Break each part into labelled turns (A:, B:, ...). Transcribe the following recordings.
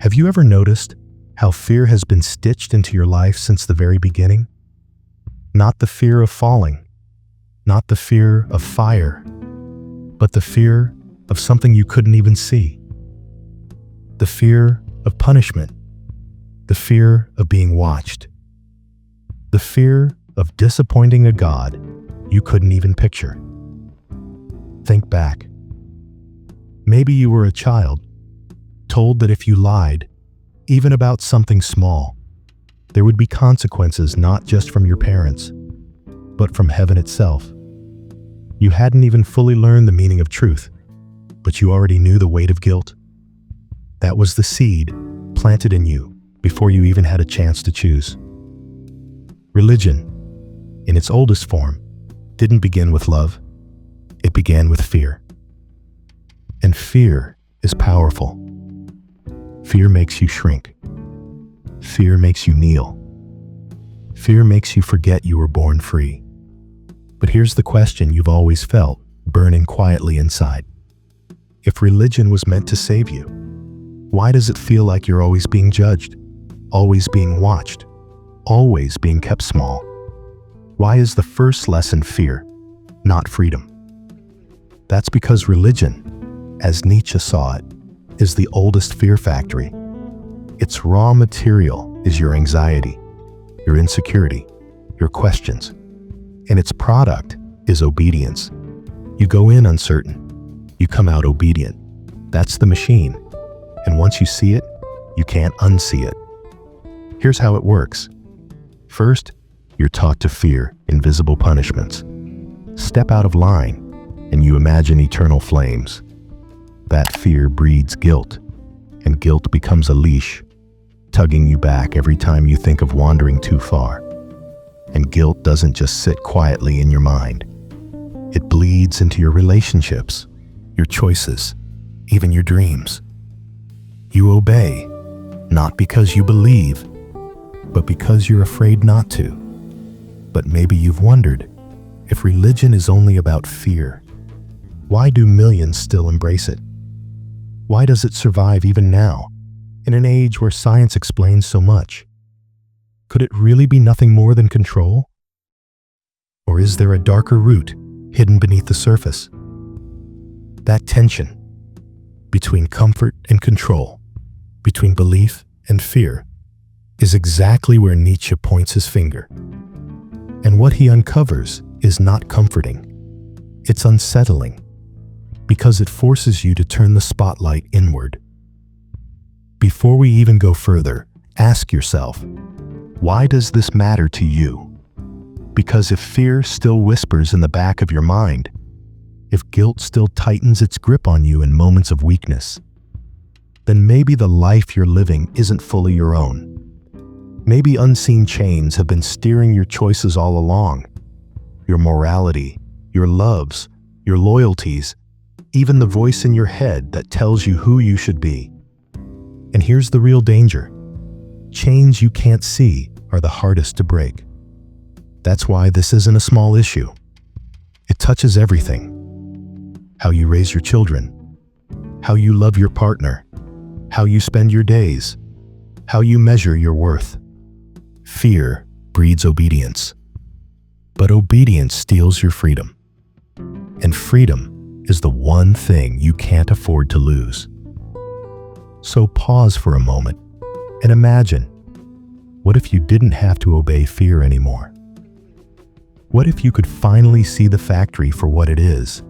A: Have you ever noticed how fear has been stitched into your life since the very beginning? Not the fear of falling, not the fear of fire, but the fear of something you couldn't even see. The fear of punishment, the fear of being watched, the fear of disappointing a God you couldn't even picture. Think back. Maybe you were a child, told that if you lied, even about something small, there would be consequences not just from your parents, but from heaven itself. You hadn't even fully learned the meaning of truth, but you already knew the weight of guilt. That was the seed planted in you before you even had a chance to choose. Religion, in its oldest form, didn't begin with love. It began with fear. And fear is powerful. Fear makes you shrink. Fear makes you kneel. Fear makes you forget you were born free. But here's the question you've always felt, burning quietly inside. If religion was meant to save you, why does it feel like you're always being judged, always being watched, always being kept small? Why is the first lesson fear, not freedom? That's because religion, as Nietzsche saw it, is the oldest fear factory. Its raw material is your anxiety, your insecurity, your questions, and its product is obedience. You go in uncertain, you come out obedient. That's the machine. And once you see it, you can't unsee it. Here's how it works. First, you're taught to fear invisible punishments. Step out of line, and you imagine eternal flames. That fear breeds guilt, and guilt becomes a leash, tugging you back every time you think of wandering too far. And guilt doesn't just sit quietly in your mind. It bleeds into your relationships, your choices, even your dreams. You obey, not because you believe, but because you're afraid not to. But maybe you've wondered, if religion is only about fear, why do millions still embrace it? Why does it survive even now, in an age where science explains so much? Could it really be nothing more than control? Or is there a darker root hidden beneath the surface? That tension between comfort and control, between belief and fear, is exactly where Nietzsche points his finger. And what he uncovers is not comforting. It's unsettling, because it forces you to turn the spotlight inward. Before we even go further, ask yourself, why does this matter to you? Because if fear still whispers in the back of your mind, if guilt still tightens its grip on you in moments of weakness, then maybe the life you're living isn't fully your own. Maybe unseen chains have been steering your choices all along. Your morality, your loves, your loyalties, even the voice in your head that tells you who you should be. And here's the real danger. Chains you can't see are the hardest to break. That's why this isn't a small issue. It touches everything. How you raise your children, how you love your partner, how you spend your days, how you measure your worth. Fear breeds obedience, but obedience steals your freedom. And freedom is the one thing you can't afford to lose. So pause for a moment and imagine, what if you didn't have to obey fear anymore? What if you could finally see the factory for what it is?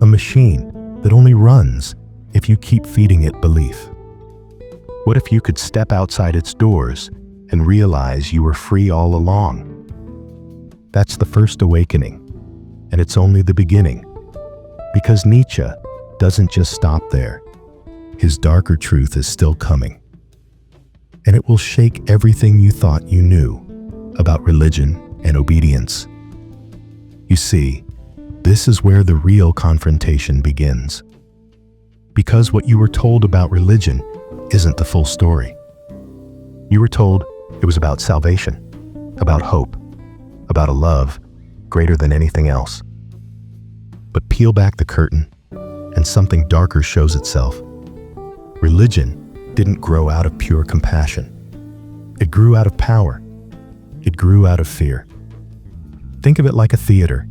A: A machine that only runs if you keep feeding it belief. What if you could step outside its doors and realize you were free all along? That's the first awakening, and it's only the beginning. Because Nietzsche doesn't just stop there. His darker truth is still coming. And it will shake everything you thought you knew about religion and obedience. You see, this is where the real confrontation begins. Because what you were told about religion isn't the full story. You were told it was about salvation, about hope, about a love greater than anything else. But peel back the curtain, and something darker shows itself. Religion didn't grow out of pure compassion. It grew out of power. It grew out of fear. Think of it like a theater.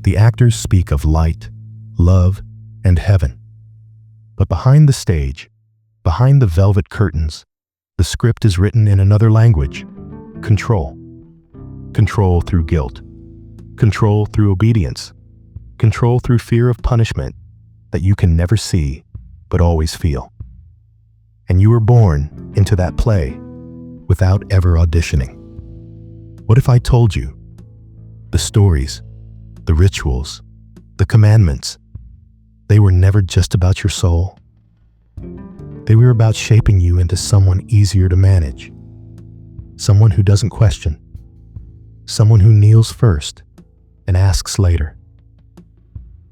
A: The actors speak of light, love, and heaven. But behind the stage, behind the velvet curtains, the script is written in another language: control. Control through guilt. Control through obedience. Control through fear of punishment that you can never see but always feel. And you were born into that play without ever auditioning. What if I told you the stories, the rituals, the commandments, they were never just about your soul? They were about shaping you into someone easier to manage, someone who doesn't question, someone who kneels first and asks later.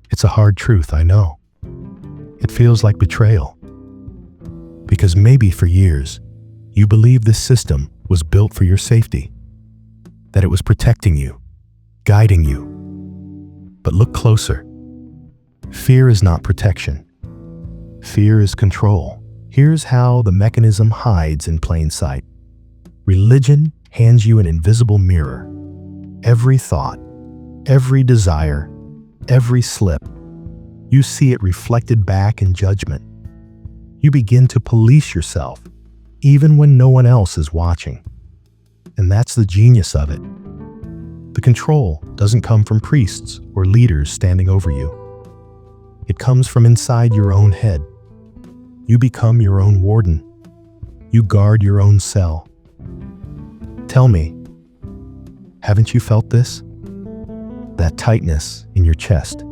A: It's a hard truth, I know. It feels like betrayal. Because maybe for years, you believed this system was built for your safety, that it was protecting you, guiding you. But look closer. Fear is not protection. Fear is control. Here's how the mechanism hides in plain sight. Religion hands you an invisible mirror. Every thought, every desire, every slip, you see it reflected back in judgment. You begin to police yourself, even when no one else is watching. And that's the genius of it. The control doesn't come from priests or leaders standing over you. It comes from inside your own head. You become your own warden. You guard your own cell. Tell me, haven't you felt this? That tightness in your chest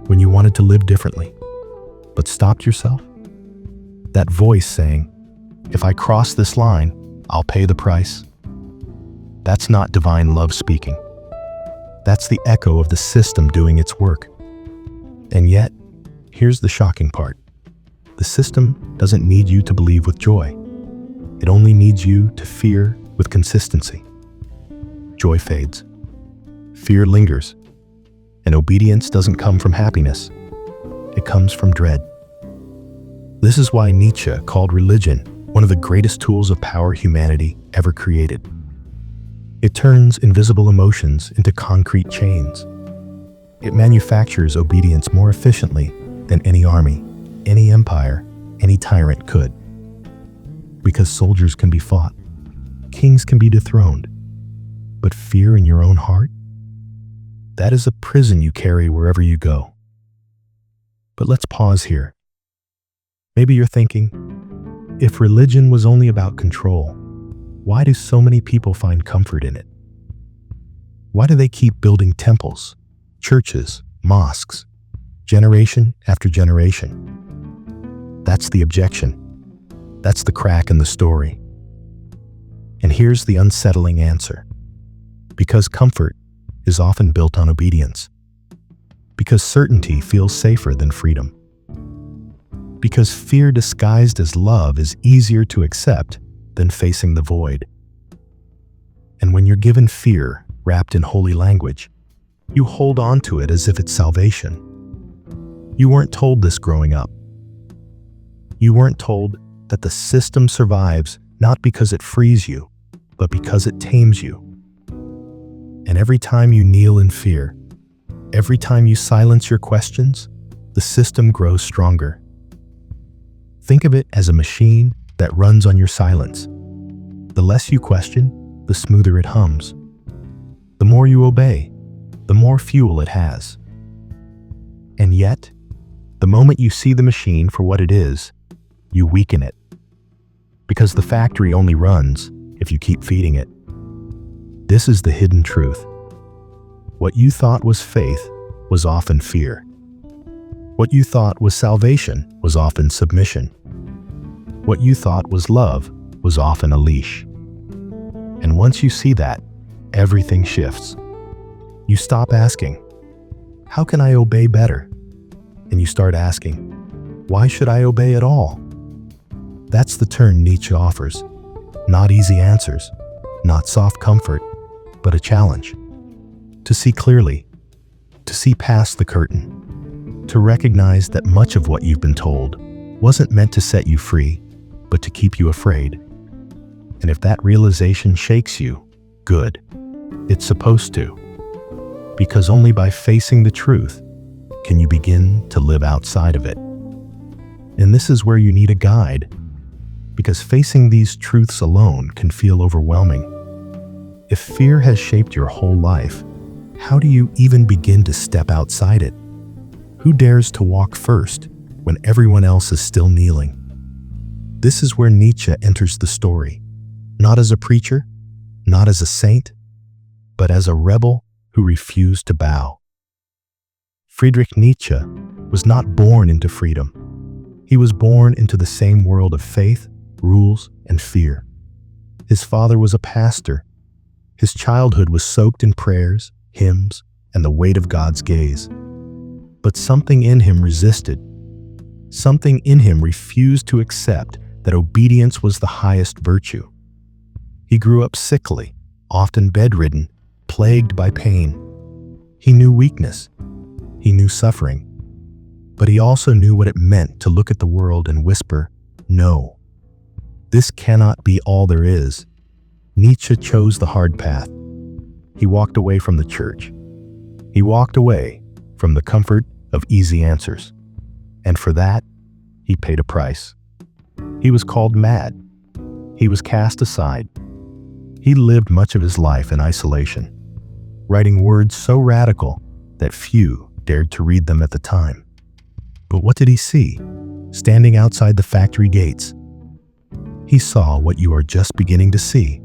A: when you wanted to live differently, but stopped yourself? That voice saying, if I cross this line, I'll pay the price. That's not divine love speaking. That's the echo of the system doing its work. And yet, here's the shocking part. The system doesn't need you to believe with joy. It only needs you to fear with consistency. Joy fades. Fear lingers. And obedience doesn't come from happiness. It comes from dread. This is why Nietzsche called religion one of the greatest tools of power humanity ever created. It turns invisible emotions into concrete chains. It manufactures obedience more efficiently than any army, any empire, any tyrant could. Because soldiers can be fought, kings can be dethroned, but fear in your own heart? That is a prison you carry wherever you go. But let's pause here. Maybe you're thinking, if religion was only about control, why do so many people find comfort in it? Why do they keep building temples, churches, mosques, generation after generation? That's the objection. That's the crack in the story. And here's the unsettling answer. Because comfort is often built on obedience. Because certainty feels safer than freedom. Because fear disguised as love is easier to accept than facing the void. And when you're given fear wrapped in holy language, you hold on to it as if it's salvation. You weren't told this growing up. You weren't told that the system survives not because it frees you, but because it tames you. And every time you kneel in fear, every time you silence your questions, the system grows stronger. Think of it as a machine that runs on your silence. The less you question, the smoother it hums. The more you obey, the more fuel it has. And yet, the moment you see the machine for what it is, you weaken it. Because the factory only runs if you keep feeding it. This is the hidden truth. What you thought was faith was often fear. What you thought was salvation was often submission. What you thought was love was often a leash. And once you see that, everything shifts. You stop asking, how can I obey better? And you start asking, why should I obey at all? That's the turn Nietzsche offers. Not easy answers, not soft comfort, but a challenge. To see clearly, to see past the curtain, to recognize that much of what you've been told wasn't meant to set you free, but to keep you afraid. And if that realization shakes you, good. It's supposed to. Because only by facing the truth can you begin to live outside of it. And this is where you need a guide, because facing these truths alone can feel overwhelming. If fear has shaped your whole life, how do you even begin to step outside it? Who dares to walk first when everyone else is still kneeling? This is where Nietzsche enters the story, not as a preacher, not as a saint, but as a rebel who refused to bow. Friedrich Nietzsche was not born into freedom. He was born into the same world of faith, rules, and fear. His father was a pastor. His childhood was soaked in prayers, hymns, and the weight of God's gaze. But something in him resisted. Something in him refused to accept that obedience was the highest virtue. He grew up sickly, often bedridden, plagued by pain. He knew weakness. He knew suffering. But he also knew what it meant to look at the world and whisper, "No. This cannot be all there is." Nietzsche chose the hard path. He walked away from the church. He walked away from the comfort of easy answers. And for that, he paid a price. He was called mad. He was cast aside. He lived much of his life in isolation, writing words so radical that few dared to read them at the time. But what did he see, standing outside the factory gates? He saw what you are just beginning to see.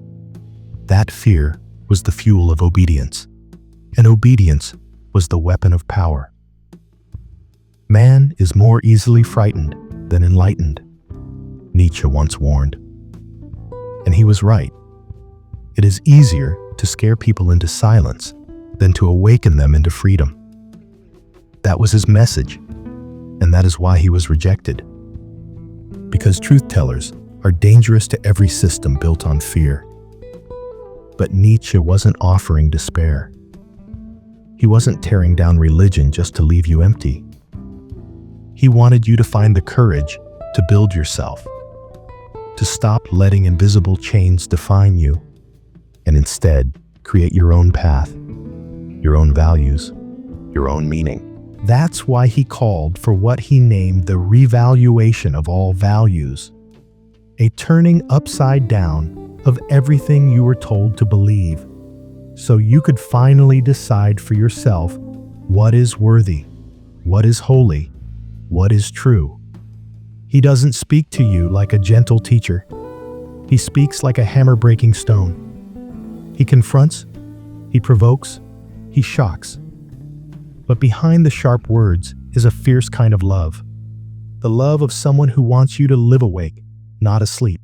A: That fear was the fuel of obedience, and obedience was the weapon of power. Man is more easily frightened than enlightened, Nietzsche once warned. And he was right. It is easier to scare people into silence than to awaken them into freedom. That was his message, and that is why he was rejected. Because truth-tellers are dangerous to every system built on fear. But Nietzsche wasn't offering despair. He wasn't tearing down religion just to leave you empty. He wanted you to find the courage to build yourself, to stop letting invisible chains define you, and instead create your own path, your own values, your own meaning. That's why he called for what he named the revaluation of all values, a turning upside down of everything you were told to believe, so you could finally decide for yourself what is worthy, what is holy, what is true. He doesn't speak to you like a gentle teacher. He speaks like a hammer-breaking stone. He confronts, he provokes, he shocks. But behind the sharp words is a fierce kind of love, the love of someone who wants you to live awake, not asleep.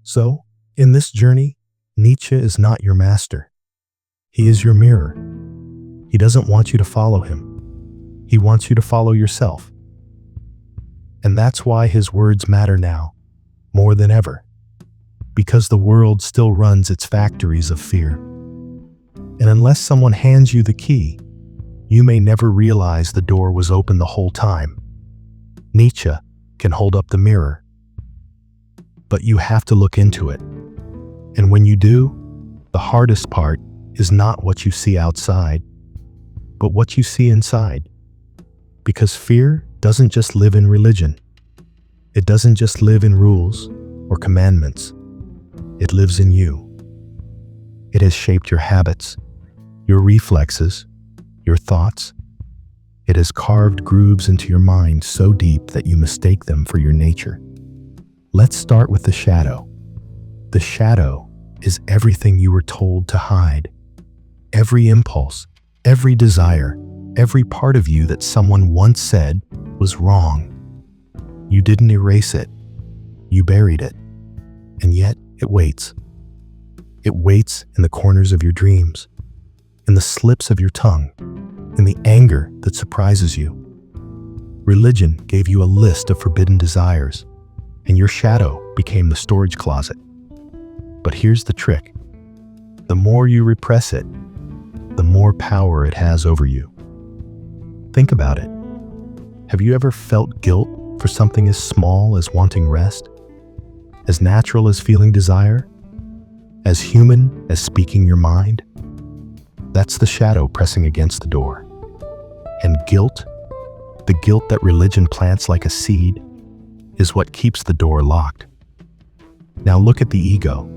A: So, in this journey, Nietzsche is not your master. He is your mirror. He doesn't want you to follow him. He wants you to follow yourself. And that's why his words matter now, more than ever, because the world still runs its factories of fear. And unless someone hands you the key, you may never realize the door was open the whole time. Nietzsche can hold up the mirror, but you have to look into it. And when you do, the hardest part is not what you see outside, but what you see inside. Because fear doesn't just live in religion. It doesn't just live in rules or commandments. It lives in you. It has shaped your habits, your reflexes, your thoughts. It has carved grooves into your mind so deep that you mistake them for your nature. Let's start with the shadow. The shadow is everything you were told to hide. Every impulse, every desire, every part of you that someone once said was wrong. You didn't erase it. You buried it. And yet it waits. It waits in the corners of your dreams, in the slips of your tongue, in the anger that surprises you. Religion gave you a list of forbidden desires, and your shadow became the storage closet. But here's the trick. The more you repress it, the more power it has over you. Think about it. Have you ever felt guilt for something as small as wanting rest? as natural as feeling desire, as human as speaking your mind. That's the shadow pressing against the door. And guilt, the guilt that religion plants like a seed, is what keeps the door locked. Now look at the ego.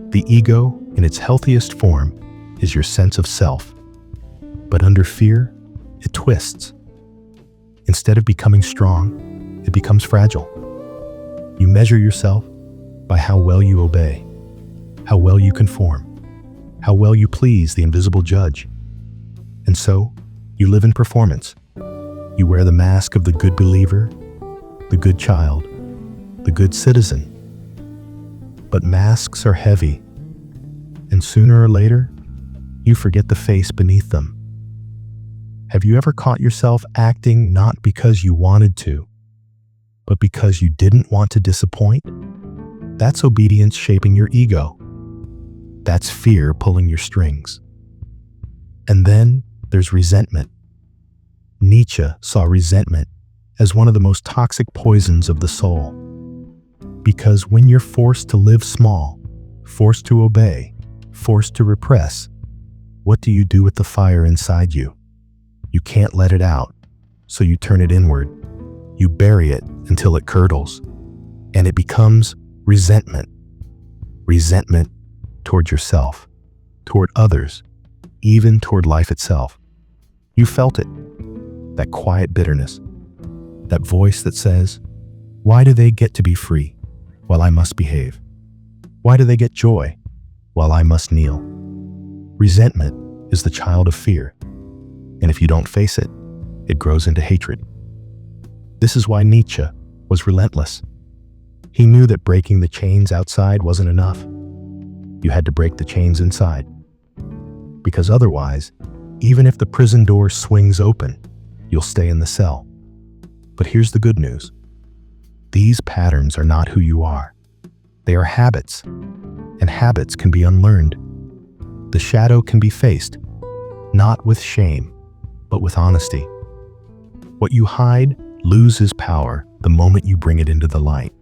A: The ego, in its healthiest form, is your sense of self. But under fear, it twists. Instead of becoming strong, it becomes fragile. You measure yourself by how well you obey, how well you conform, how well you please the invisible judge. And so, you live in performance. You wear the mask of the good believer, the good child, the good citizen. But masks are heavy, and sooner or later, you forget the face beneath them. Have you ever caught yourself acting not because you wanted to, but because you didn't want to disappoint? That's obedience shaping your ego. That's fear pulling your strings. And then there's resentment. Nietzsche saw resentment as one of the most toxic poisons of the soul. Because when you're forced to live small, forced to obey, forced to repress, what do you do with the fire inside you? You can't let it out, so you turn it inward. You bury it until it curdles, and it becomes resentment. Resentment toward yourself, toward others, even toward life itself. You felt it, that quiet bitterness, that voice that says, why do they get to be free while I must behave? Why do they get joy while I must kneel? Resentment is the child of fear, and if you don't face it, it grows into hatred. This is why Nietzsche was relentless. He knew that breaking the chains outside wasn't enough. You had to break the chains inside. Because otherwise, even if the prison door swings open, you'll stay in the cell. But here's the good news. These patterns are not who you are. They are habits, and habits can be unlearned. The shadow can be faced, not with shame, but with honesty. What you hide loses power the moment you bring it into the light.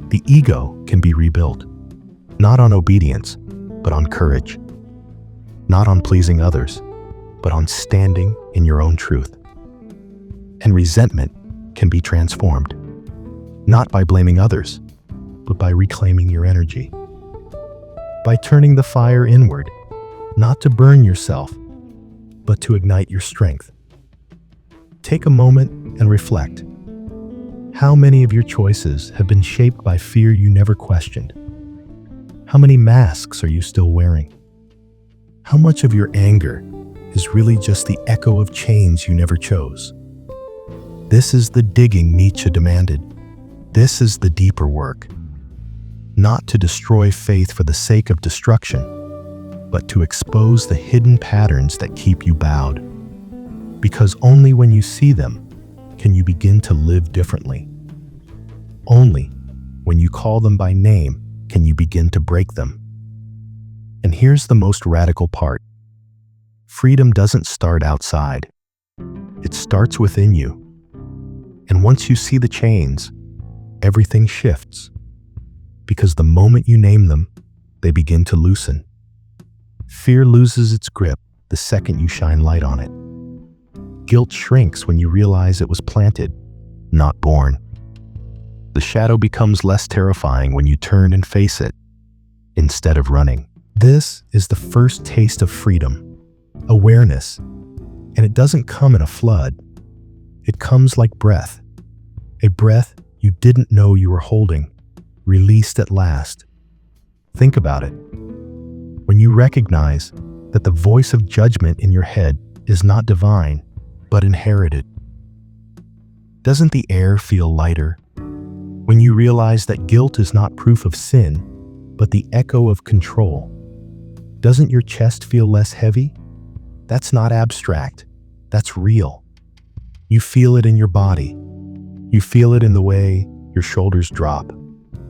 A: The ego can be rebuilt, not on obedience, but on courage. Not on pleasing others, but on standing in your own truth. And resentment can be transformed, not by blaming others, but by reclaiming your energy. By turning the fire inward, not to burn yourself, but to ignite your strength. Take a moment and reflect. How many of your choices have been shaped by fear you never questioned? How many masks are you still wearing? How much of your anger is really just the echo of chains you never chose? This is the digging Nietzsche demanded. This is the deeper work. Not to destroy faith for the sake of destruction, but to expose the hidden patterns that keep you bowed. Because only when you see them can you begin to live differently. Only when you call them by name can you begin to break them. And here's the most radical part. Freedom doesn't start outside. It starts within you. And once you see the chains, everything shifts. Because the moment you name them, they begin to loosen. Fear loses its grip the second you shine light on it. Guilt shrinks when you realize it was planted, not born. The shadow becomes less terrifying when you turn and face it, instead of running. This is the first taste of freedom, awareness, and it doesn't come in a flood. It comes like breath, a breath you didn't know you were holding, released at last. Think about it. When you recognize that the voice of judgment in your head is not divine, but inherited. Doesn't the air feel lighter? When you realize that guilt is not proof of sin, but the echo of control. Doesn't your chest feel less heavy? That's not abstract. That's real. You feel it in your body. You feel it in the way your shoulders drop,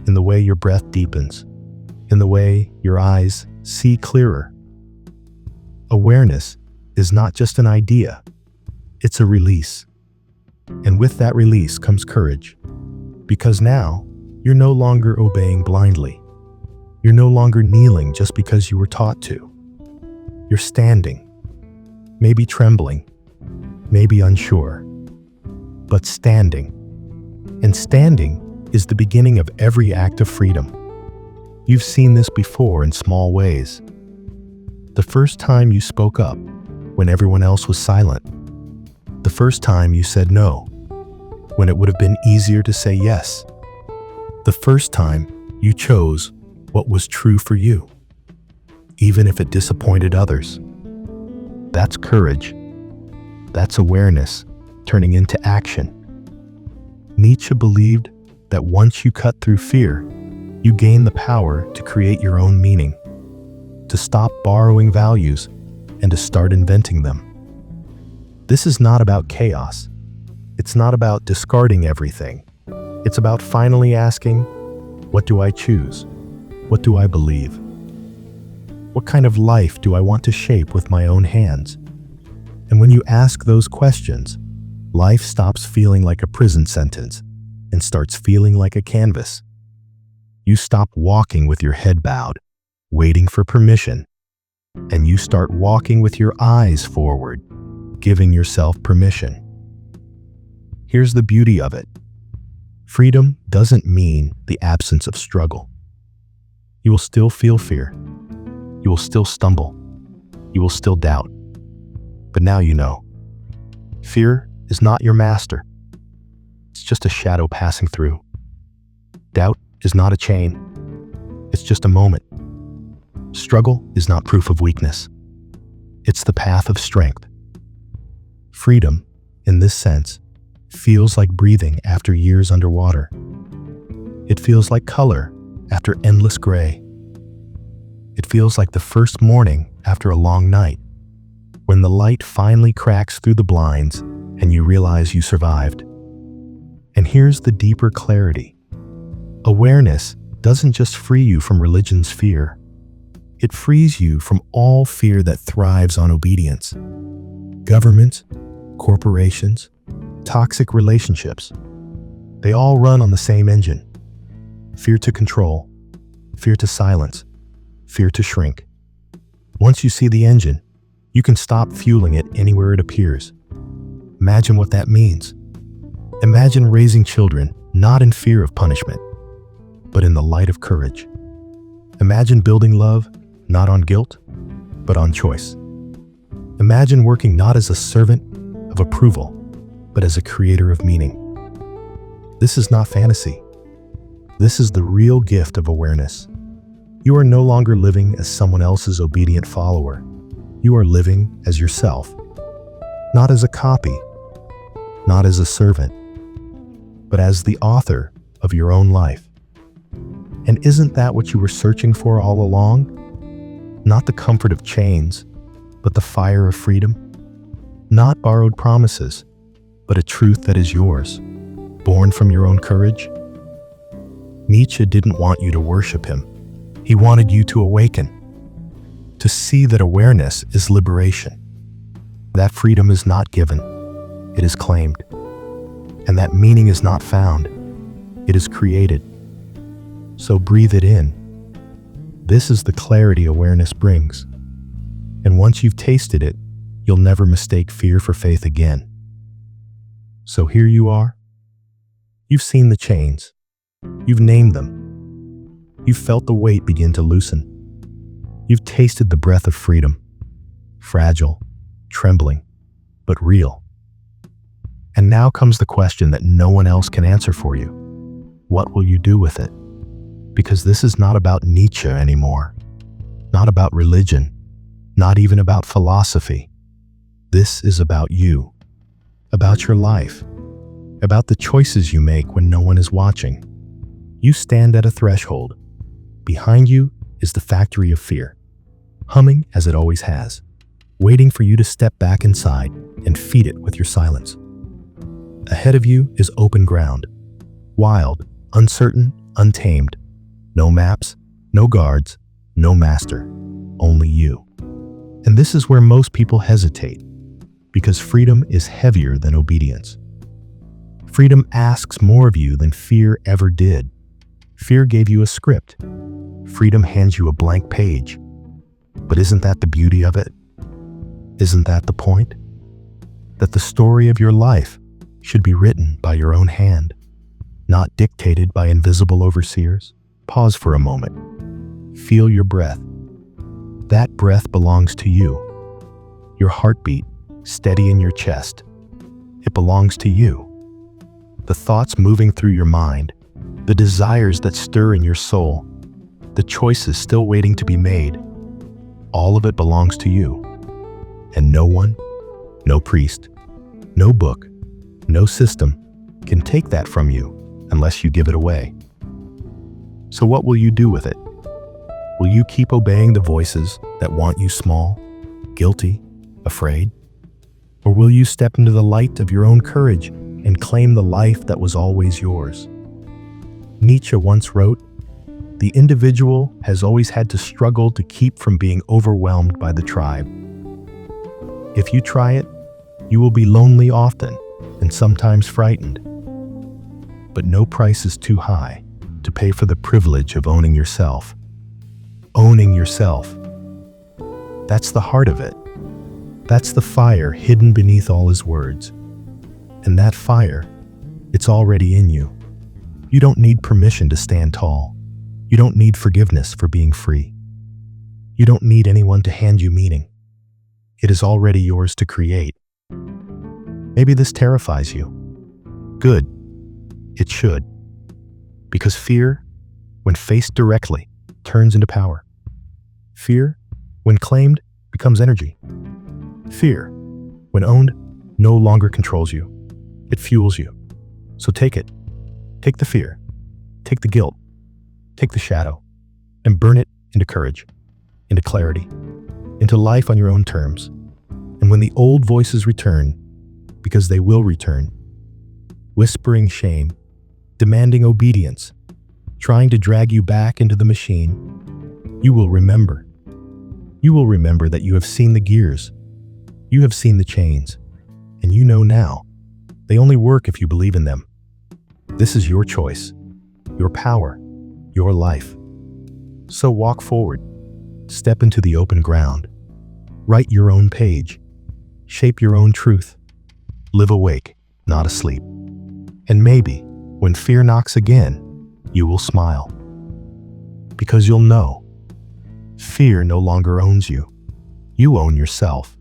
A: in the way your breath deepens, in the way your eyes see clearer. Awareness is not just an idea. It's a release. And with that release comes courage. Because now, You're no longer obeying blindly. You're no longer kneeling just because you were taught to. You're standing, maybe trembling, maybe unsure, but standing. And standing is the beginning of every act of freedom. You've seen this before in small ways. The first time you spoke up when everyone else was silent. The first time you said no when it would have been easier to say yes. The first time you chose what was true for you, even if it disappointed others. That's courage. That's awareness turning into action. Nietzsche believed that once you cut through fear, you gain the power to create your own meaning, to stop borrowing values and to start inventing them. This is not about chaos. It's not about discarding everything. It's about finally asking, what do I choose? What do I believe? What kind of life do I want to shape with my own hands? And when you ask those questions, life stops feeling like a prison sentence and starts feeling like a canvas. You stop walking with your head bowed, waiting for permission, and you start walking with your eyes forward, giving yourself permission. Here's the beauty of it. Freedom doesn't mean the absence of struggle. You will still feel fear. You will still stumble. You will still doubt. But now you know. Fear is not your master. It's just a shadow passing through. Doubt is not a chain. It's just a moment. Struggle is not proof of weakness. It's the path of strength. Freedom, in this sense, feels like breathing after years underwater. It feels like color after endless gray. It feels like the first morning after a long night, when the light finally cracks through the blinds and you realize you survived. And here's the deeper clarity. Awareness doesn't just free you from religion's fear. It frees you from all fear that thrives on obedience. Governments, corporations, toxic relationships, they all run on the same engine. Fear to control, fear to silence, fear to shrink. Once you see the engine, you can stop fueling it anywhere it appears. Imagine what that means. Imagine raising children not in fear of punishment, but in the light of courage. Imagine building love not on guilt, but on choice. Imagine working not as a servant of approval, but as a creator of meaning. This is not fantasy. This is the real gift of awareness. You are no longer living as someone else's obedient follower. You are living as yourself, not as a copy, not as a servant, but as the author of your own life. And isn't that what you were searching for all along? Not the comfort of chains, but the fire of freedom? Not borrowed promises, but a truth that is yours, born from your own courage? Nietzsche didn't want you to worship him. He wanted you to awaken, to see that awareness is liberation. That freedom is not given, it is claimed. And that meaning is not found, it is created. So breathe it in. This is the clarity awareness brings. And once you've tasted it, you'll never mistake fear for faith again. So here you are. You've seen the chains. You've named them. You've felt the weight begin to loosen. You've tasted the breath of freedom. Fragile, trembling, but real. And now comes the question that no one else can answer for you. What will you do with it? Because this is not about Nietzsche anymore. Not about religion. Not even about philosophy. This is about you. About your life. About the choices you make when no one is watching. You stand at a threshold. Behind you is the factory of fear, humming as it always has, waiting for you to step back inside and feed it with your silence. Ahead of you is open ground, wild, uncertain, untamed. No maps, no guards, no master, only you. And this is where most people hesitate, because freedom is heavier than obedience. Freedom asks more of you than fear ever did. Fear gave you a script. Freedom hands you a blank page. But isn't that the beauty of it? Isn't that the point? That the story of your life should be written by your own hand, not dictated by invisible overseers. Pause for a moment. Feel your breath. That breath belongs to you. Your heartbeat, steady in your chest. It belongs to you. The thoughts moving through your mind, the desires that stir in your soul, the choices still waiting to be made, all of it belongs to you. And no one, no priest, no book, no system can take that from you unless you give it away. So what will you do with it? Will you keep obeying the voices that want you small, guilty, afraid? Or will you step into the light of your own courage and claim the life that was always yours? Nietzsche once wrote, "The individual has always had to struggle to keep from being overwhelmed by the tribe." If you try it, you will be lonely often and sometimes frightened. But no price is too high to pay for the privilege of owning yourself. Owning yourself. That's the heart of it. That's the fire hidden beneath all his words. And that fire, it's already in you. You don't need permission to stand tall. You don't need forgiveness for being free. You don't need anyone to hand you meaning. It is already yours to create. Maybe this terrifies you. Good. It should. Because fear, when faced directly, turns into power. Fear, when claimed, becomes energy. Fear, when owned, no longer controls you. It fuels you. So take it. Take the fear. Take the guilt. Take the shadow. And burn it into courage, into clarity, into life on your own terms. And when the old voices return, because they will return, whispering shame, demanding obedience, trying to drag you back into the machine, you will remember. You will remember that you have seen the gears, you have seen the chains, and you know now, they only work if you believe in them. This is your choice, your power, your life. So walk forward, step into the open ground, write your own page, shape your own truth, live awake, not asleep. And maybe, when fear knocks again, you will smile. Because you'll know, fear no longer owns you. You own yourself.